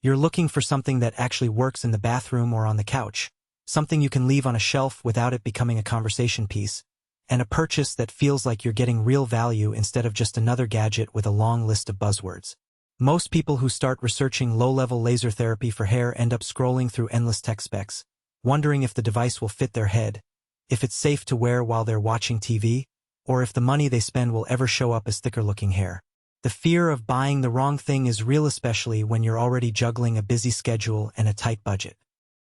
You're looking for something that actually works in the bathroom or on the couch, something you can leave on a shelf without it becoming a conversation piece, and a purchase that feels like you're getting real value instead of just another gadget with a long list of buzzwords. Most people who start researching low-level laser therapy for hair end up scrolling through endless tech specs, wondering if the device will fit their head, if it's safe to wear while they're watching TV, or if the money they spend will ever show up as thicker-looking hair. The fear of buying the wrong thing is real, especially when you're already juggling a busy schedule and a tight budget.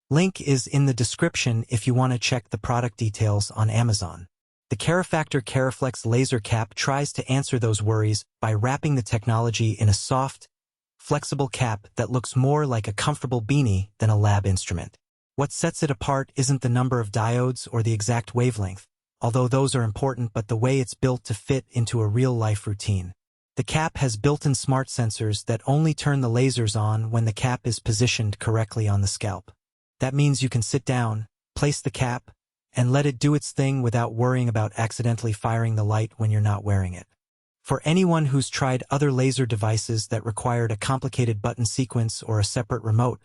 Link is in the description if you want to check the product details on Amazon. The KeraFactor KeraFlex laser cap tries to answer those worries by wrapping the technology in a soft, flexible cap that looks more like a comfortable beanie than a lab instrument. What sets it apart isn't the number of diodes or the exact wavelength, although those are important, but the way it's built to fit into a real-life routine. The cap has built-in smart sensors that only turn the lasers on when the cap is positioned correctly on the scalp. That means you can sit down, place the cap, and let it do its thing without worrying about accidentally firing the light when you're not wearing it. For anyone who's tried other laser devices that required a complicated button sequence or a separate remote,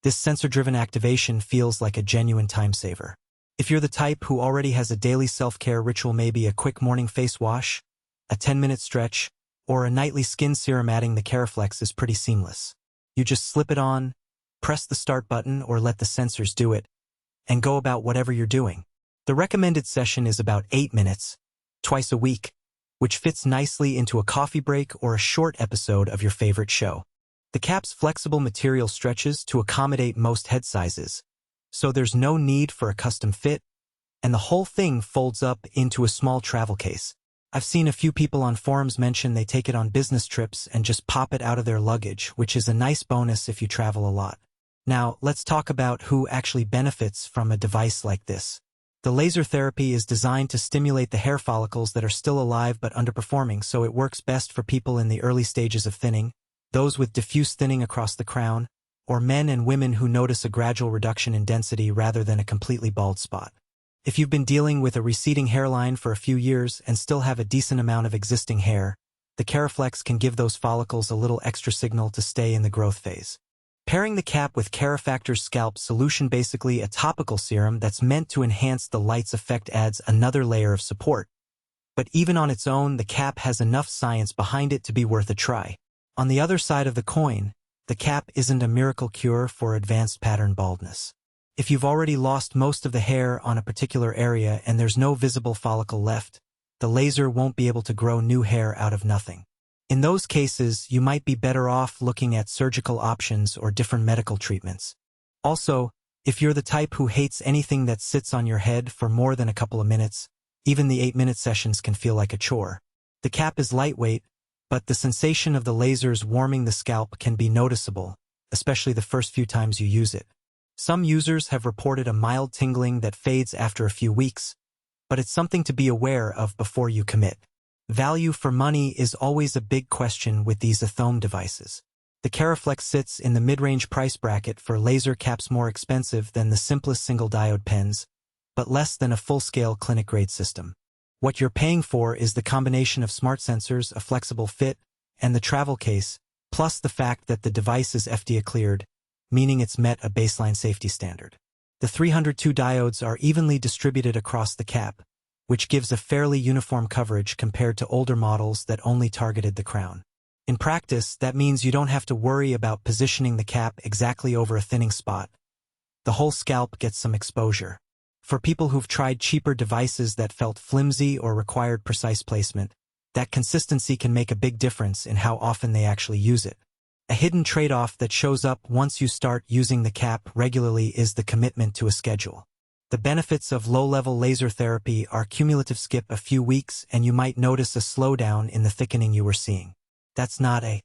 this sensor-driven activation feels like a genuine time saver. If you're the type who already has a daily self-care ritual, maybe a quick morning face wash, a 10-minute stretch, or a nightly skin serum, adding the KeraFlex is pretty seamless. You just slip it on, press the start button or let the sensors do it, and go about whatever you're doing. The recommended session is about 8 minutes, twice a week, which fits nicely into a coffee break or a short episode of your favorite show. The cap's flexible material stretches to accommodate most head sizes, so there's no need for a custom fit, and the whole thing folds up into a small travel case. I've seen a few people on forums mention they take it on business trips and just pop it out of their luggage, which is a nice bonus if you travel a lot. Now, let's talk about who actually benefits from a device like this. The laser therapy is designed to stimulate the hair follicles that are still alive but underperforming, so it works best for people in the early stages of thinning, those with diffuse thinning across the crown, or men and women who notice a gradual reduction in density rather than a completely bald spot. If you've been dealing with a receding hairline for a few years and still have a decent amount of existing hair, the KeraFlex can give those follicles a little extra signal to stay in the growth phase. Pairing the cap with KeraFactor's scalp solution, basically a topical serum that's meant to enhance the light's effect, adds another layer of support. But even on its own, the cap has enough science behind it to be worth a try. On the other side of the coin, the cap isn't a miracle cure for advanced pattern baldness. If you've already lost most of the hair on a particular area and there's no visible follicle left, the laser won't be able to grow new hair out of nothing. In those cases, you might be better off looking at surgical options or different medical treatments. Also, if you're the type who hates anything that sits on your head for more than a couple of minutes, even the 8-minute sessions can feel like a chore. The cap is lightweight, but the sensation of the lasers warming the scalp can be noticeable, especially the first few times you use it. Some users have reported a mild tingling that fades after a few weeks, but it's something to be aware of before you commit. Value for money is always a big question with these at-home devices. The KeraFlex sits in the mid-range price bracket for laser caps, more expensive than the simplest single-diode pens, but less than a full-scale clinic-grade system. What you're paying for is the combination of smart sensors, a flexible fit, and the travel case, plus the fact that the device is FDA-cleared, meaning it's met a baseline safety standard. The 302 diodes are evenly distributed across the cap, which gives a fairly uniform coverage compared to older models that only targeted the crown. In practice, that means you don't have to worry about positioning the cap exactly over a thinning spot. The whole scalp gets some exposure. For people who've tried cheaper devices that felt flimsy or required precise placement, that consistency can make a big difference in how often they actually use it. A hidden trade-off that shows up once you start using the cap regularly is the commitment to a schedule. The benefits of low-level laser therapy are cumulative. Skip a few weeks and you might notice a slowdown in the thickening you were seeing. That's not a